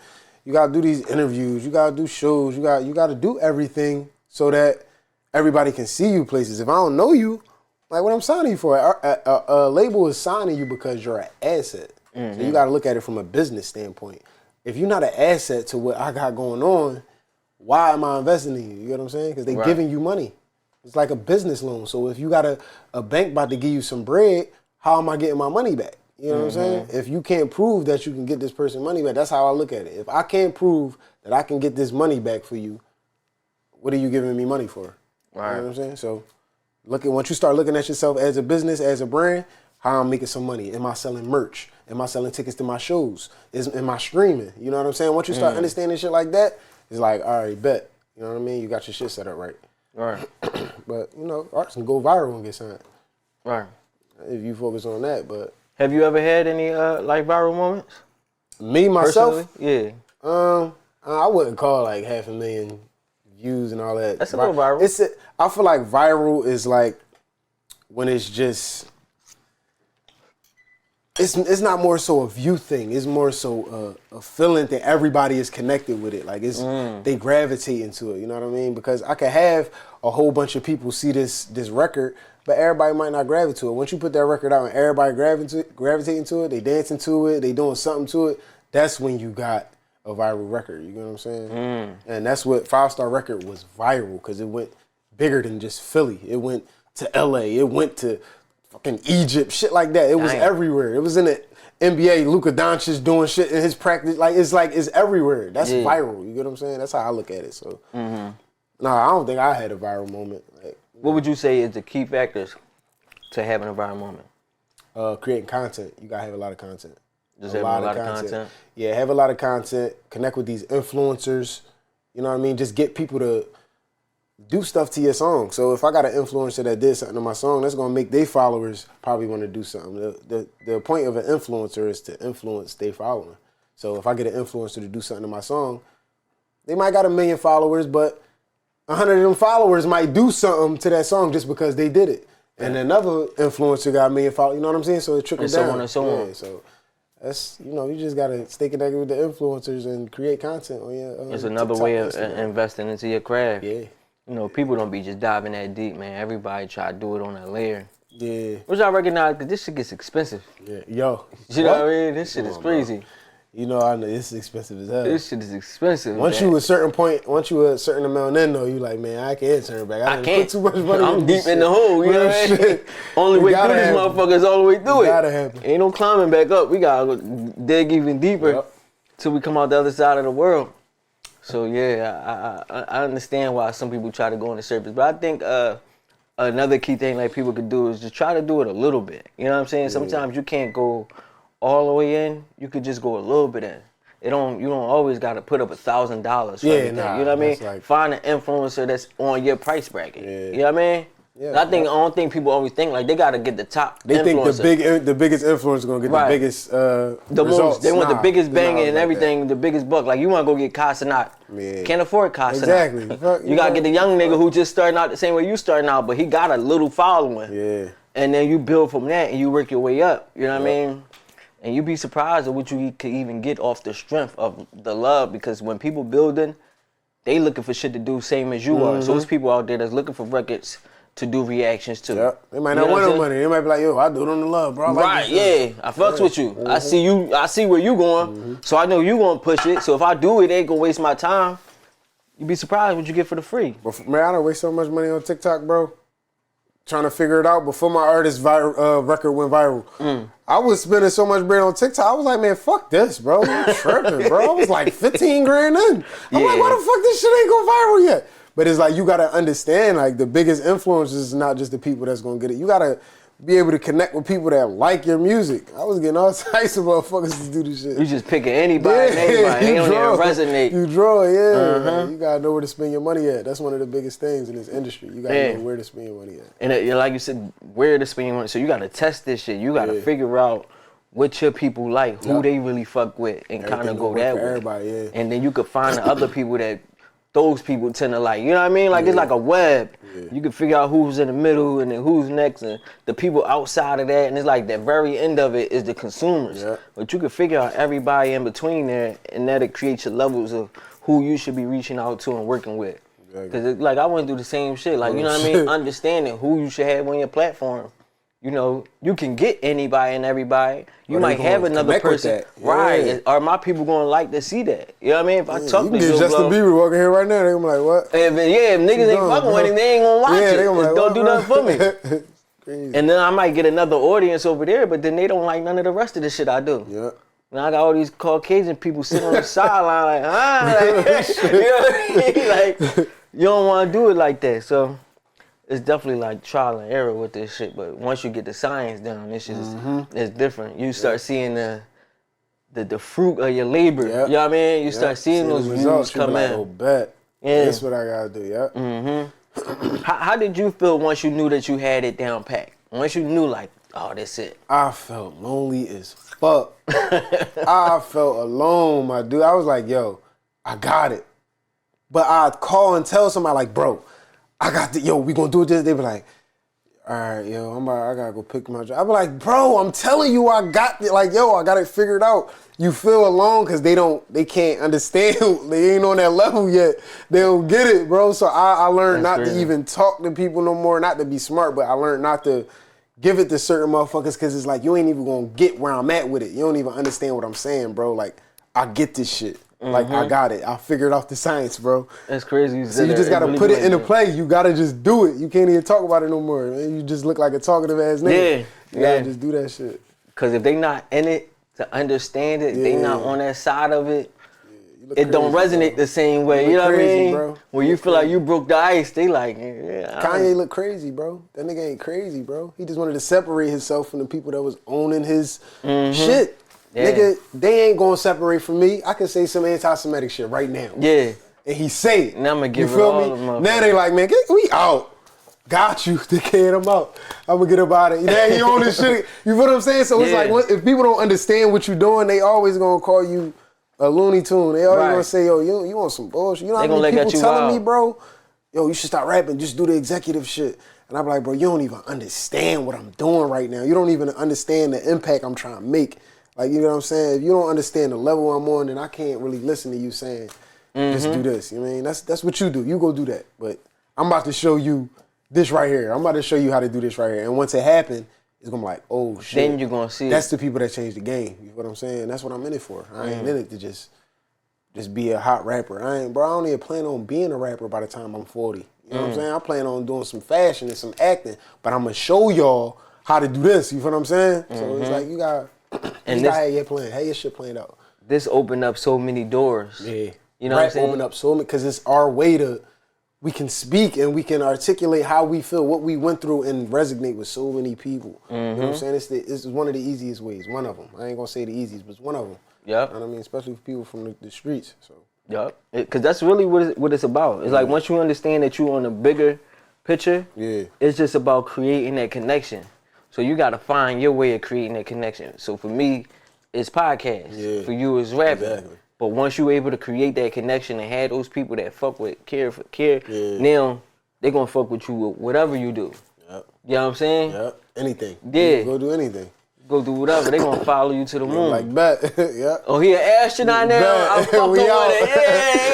you got to do these interviews. You got to do shows. You got to do everything so that everybody can see you places. If I don't know you, like, what I'm signing you for? A label is signing you because you're an asset. So you got to look at it from a business standpoint. If you're not an asset to what I got going on, why am I investing in you? You get what I'm saying? Because they're giving you money. It's like a business loan. So if you got a bank about to give you some bread, how am I getting my money back? You know what I'm saying? If you can't prove that you can get this person money back, that's how I look at it. If I can't prove that I can get this money back for you, what are you giving me money for? Right. You know what I'm saying? So once you start looking at yourself as a business, as a brand, how I'm making some money. Am I selling merch? Am I selling tickets to my shows? Am I streaming? You know what I'm saying? Once you start understanding shit like that, it's like, all right, bet. You know what I mean? You got your shit set up right. Right. But, you know, artists can go viral and get signed. Right. If you focus on that, but... Have you ever had any, like, viral moments? Me, myself? Personally? Yeah. I wouldn't call, like, 500,000 views and all that. That's a little viral. I feel like viral is, like, when it's just... It's not more so a view thing. It's more so a feeling that everybody is connected with it. Like they gravitate into it. You know what I mean? Because I could have a whole bunch of people see this record, but everybody might not gravitate to it. Once you put that record out and everybody gravitating to it, they dancing to it, they doing something to it. That's when you got a viral record. You know what I'm saying? And that's what 5 Star Record was viral because it went bigger than just Philly. It went to LA. It went to fucking Egypt, shit like that. It was everywhere. It was in the NBA. Luka Doncic doing shit in his practice. It's everywhere. That's viral. You get what I'm saying? That's how I look at it. So, no, I don't think I had a viral moment. Like, what would you say is the key factors to having a viral moment? Creating content. You gotta have a lot of content. Just having a lot of content. Yeah, have a lot of content. Connect with these influencers. You know what I mean? Just get people to do stuff to your song. So if I got an influencer that did something to my song, that's gonna make their followers probably want to do something. The point of an influencer is to influence their following. So if I get an influencer to do something to my song, they might got 1 million followers, but 100 of them followers might do something to that song just because they did it. And another influencer got 1 million followers. You know what I'm saying? So it trickles down. And so on. So that's, you know, you just gotta stay connected with the influencers and create content on your. It's another way of investing into your craft. Yeah. You know, people don't be just diving that deep, man. Everybody try to do it on a layer. Yeah. Which I recognize, because this shit gets expensive. Yeah. Yo. You know what I mean? This shit is crazy. Bro. You know, I know it's expensive as hell. This shit is expensive. Once you a certain amount in, though, you like, man, I can't turn back. I can't put too much money. I'm deep in the hole. You know what I mean? Only way through these motherfuckers all the way through it. Gotta happen. Ain't no climbing back up. We gotta dig even deeper till we come out the other side of the world. So yeah, I understand why some people try to go on the surface, but I think another key thing like people could do is just try to do it a little bit. You know what I'm saying? Sometimes you can't go all the way in. You could just go a little bit in. You don't always got to put up $1,000 for everything. You know what I mean? Like, find an influencer that's on your price bracket. You know what I mean? Yeah. I don't think people always think like they gotta get the top. They influencer. think the biggest influencer is gonna get the biggest results. They want the biggest banging and everything, the biggest buck. Like you wanna go get Casanat. Yeah. Can't afford Casanat. Exactly. You gotta get the young nigga who just starting out the same way you starting out, but he got a little following. Yeah. And then you build from that and you work your way up. You know what I mean? And you'd be surprised at what you could even get off the strength of the love, because when people building, they looking for shit to do same as you are. So there's people out there that's looking for records to do reactions to. Yep. They might not want no money. They might be like, yo, I do it on the love, bro. I like this I fucks with you. I see you. I see where you going. So I know you gonna push it. So if I do it, it ain't gonna waste my time. You'd be surprised what you get for the free. But man, I don't waste so much money on TikTok, bro. Trying to figure it out before my artist record went viral. I was spending so much bread on TikTok. I was like, man, fuck this, bro. I'm tripping, bro. I was like 15 grand in. I'm like, why the fuck this shit ain't go viral yet? But it's like, you got to understand, like, the biggest influencers is not just the people that's going to get it. You got to be able to connect with people that like your music. I was getting all types of motherfuckers to do this shit. You just picking anybody and anybody. They don't even resonate. You draw, yeah. You got to know where to spend your money at. That's one of the biggest things in this industry. You got to know where to spend your money at. And like you said, where to spend your money. So you got to test this shit. You got to figure out what your people like, who they really fuck with, and kind of go that way. Everybody, And then you could find the other people that those people tend to like. You know what I mean? Like it's like a web. You can figure out who's in the middle and then who's next, and the people outside of that. And it's like the very end of it is the consumers. But you can figure out everybody in between there, and that'll create your levels of who you should be reaching out to and working with. Because like I went through the same shit. Like, you know what I mean? Understanding who you should have on your platform. You know, you can get anybody and everybody. You might have another person, right? Are my people going to like to see that? You know what I mean? If I talk to Joe Justin Bieber walking here right now, they gonna be like, what? If niggas ain't fucking with him, they ain't gonna watch it. Like, don't do nothing for me. And then I might get another audience over there, but then they don't like none of the rest of the shit I do. Now I got all these Caucasian people sitting on the sideline like, you know what I mean? Like, you don't want to do it like that, so. It's definitely like trial and error with this shit, but once you get the science down, this shit is different. You start seeing the fruit of your labor. You know what I mean? You start seeing those results come in. Oh, bet. That's what I gotta do. How did you feel once you knew that you had it down packed? Once you knew, like, oh, that's it. I felt lonely as fuck. I felt alone, my dude. I was like, yo, I got it. But I'd call and tell somebody like, bro, I got the, yo, we gonna do this. They be like, all right, yo, I gotta go pick my job. I be like, bro, I'm telling you, I got it. Like, yo, I got it figured out. You feel alone because they can't understand. They ain't on that level yet. They don't get it, bro. So I learned not to even talk to people no more, not to be smart, but I learned not to give it to certain motherfuckers because it's like, you ain't even gonna get where I'm at with it. You don't even understand what I'm saying, bro. Like, I get this shit. Like, I got it. I figured out the science, bro. That's crazy. So you just got to put it into play. You got to just do it. You can't even talk about it no more. Man. You just look like a talkative ass nigga. You got to just do that shit. Because if they not in it to understand it, they not on that side of it, it don't resonate the same way. You know what I mean? Bro. When you feel like you broke the ice, they like, Kanye look crazy, bro. That nigga ain't crazy, bro. He just wanted to separate himself from the people that was owning his shit. Nigga, they ain't gonna separate from me. I can say some anti-Semitic shit right now. And he say it. Now I'm gonna give it all of them. Now they like, man, we out. Got you, dickhead, I'm out. I'm gonna get about it. Now he on this shit. You feel what I'm saying? So it's like, if people don't understand what you're doing, they always gonna call you a Looney Tune. They always gonna say, yo, you want some bullshit. You know how many people telling me, bro, yo, you should stop rapping, just do the executive shit. And I'm like, bro, you don't even understand what I'm doing right now. You don't even understand the impact I'm trying to make. Like, you know what I'm saying? If you don't understand the level I'm on, then I can't really listen to you saying, just do this. You know what I mean? That's what you do. You go do that. But I'm about to show you this right here. I'm about to show you how to do this right here. And once it happens, it's going to be like, oh, shit. Then you're going to see That's the people that change the game. You know what I'm saying? That's what I'm in it for. I ain't in it to just be a hot rapper. I don't even plan on being a rapper by the time I'm 40. You know what I'm saying? I plan on doing some fashion and some acting. But I'm going to show y'all how to do this. You feel what I'm saying? So it's like, you got... And this, have your shit planned out. This opened up so many doors. You know what I'm saying? Opened up so many, because it's our way we can speak and we can articulate how we feel, what we went through, and resonate with so many people. You know what I'm saying? It's one of the easiest ways, one of them. I ain't gonna say the easiest, but it's one of them. You know what I mean? Especially for people from the streets. So. Because that's really what it's about. It's like once you understand that you're on a bigger picture. Yeah. It's just about creating that connection. So you got to find your way of creating that connection. So for me, it's podcast. Yeah. For you, it's rapping. Exactly. But once you're able to create that connection and have those people that fuck with Kir for Kir, Yeah. now they gonna fuck with you with whatever you do. Yep. You know what I'm saying? Yep. Anything. Yeah. Go do anything. Go do whatever. They gonna follow you to the moon. Like bet. Yep. Oh, he an astronaut now. Bet. I'm fucking We with out. it.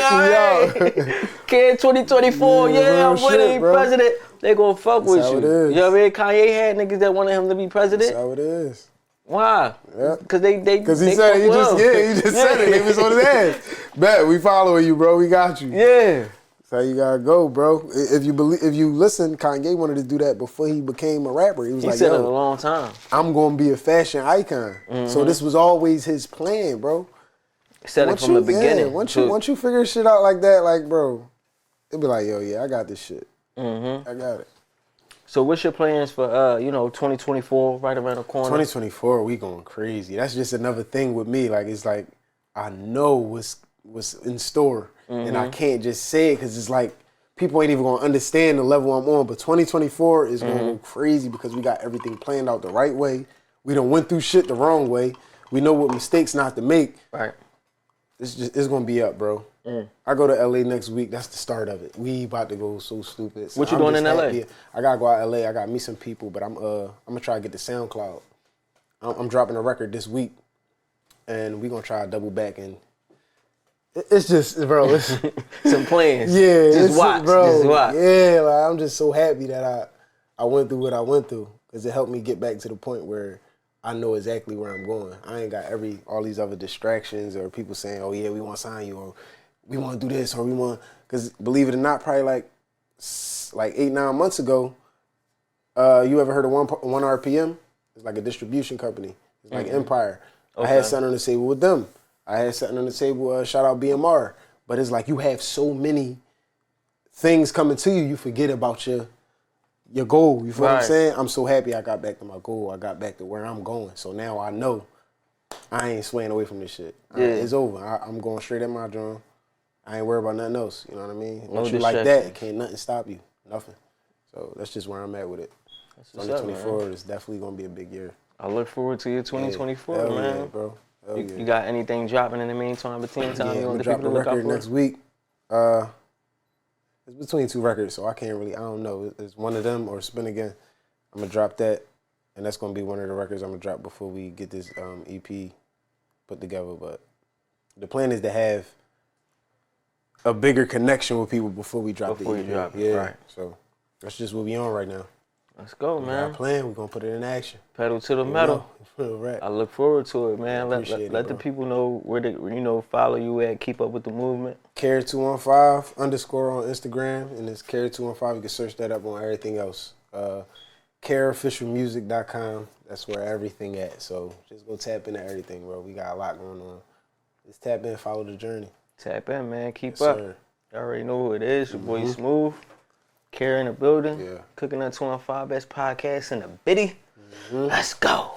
Yeah, all right. Kid 2024. Yeah, Yeah, I'm real with shit, it. He bro. president. They gonna fuck with how you. it is. You know what I mean? Kanye had niggas that wanted him to be president. That's how it is. Why? Yeah. Because they Because he they said fuck he with just him. said it. He was on his ass. Bet we following you, bro. We got you. Yeah. That's how you gotta go, bro. If you listen, Kanye wanted to do that before he became a rapper. He was He like, said it a yo, long time. I'm gonna be a fashion icon. So this was always his plan, bro. Said it from the beginning. Yeah, once you figure shit out like that, like, bro, it'd be like, yo, yeah, I got this shit. I got it. So what's your plans for 2024 right around the corner? 2024, we going crazy. That's just another thing with me. Like, it's like I know what's in store, and I can't just say it because it's like people ain't even gonna understand the level I'm on. But 2024 is gonna go crazy because we got everything planned out the right way. We done went through shit the wrong way. We know what mistakes not to make. Right. It's gonna be up, bro. I go to LA next week. That's the start of it. We about to go so stupid. So What you I'm doing just in LA? happy. I gotta go out LA. I got me some people, but I'm gonna try to get the SoundCloud. I'm dropping a record this week, and we gonna try to double back. And it's just, bro. It's, Some plans. yeah, Just watch. bro. Just watch. Yeah, like I'm just so happy that I went through what I went through because it helped me get back to the point where I know exactly where I'm going. I ain't got all these other distractions or people saying, "Oh yeah, we want to sign you," or "We want to do this," or "We want." Because believe it or not, probably like 8-9 months ago, you ever heard of one RPM? It's like a distribution company. It's like Empire. I had something on the table with them. I had something on the table. Shout out BMR. But it's like you have so many things coming to you, you forget about your goal. You feel what I'm Right. saying? I'm so happy I got back to my goal. I got back to where I'm going. So now I know I ain't swaying away from this shit. Yeah. It's over. I'm going straight at my drum. I ain't worried about nothing else. You know what I mean? No Once you like that, distractions. can't nothing stop you. Nothing. So that's just where I'm at with it. That's what's up, 2024 is definitely going to be a big year. I look forward to your 2024, Hell man. yeah, bro. Hell yeah. You got anything dropping in the meantime, between time? Yeah, You I'm want the gonna drop people a to look out record for? next week. It's between two records, so I can't really. I don't know. It's one of them or Spin Again. I'm gonna drop that, and that's gonna be one of the records I'm gonna drop before we get this EP put together. But the plan is to have a bigger connection with people before we drop Before the you EP. drop it, Yeah. right. So that's just what we on right now. Let's go, We got man. a plan. We're gonna put it in action. Pedal to the metal. Right. I look forward to it, man. Appreciate it, Let the bro. people know where to follow you at. Keep up with the movement. Kir215_ on Instagram, and it's Kir215. You can search that up on everything else. KirOfficialMusic.com. That's where everything at. So just go tap into everything, bro. We got a lot going on. Just tap in, follow the journey. Tap in, man. Keep Yes, up. sir. You already know who it is. Your boy Smooth. Kir in the building. Yeah. Cooking Up 215, best podcast in the bitty. Let's go.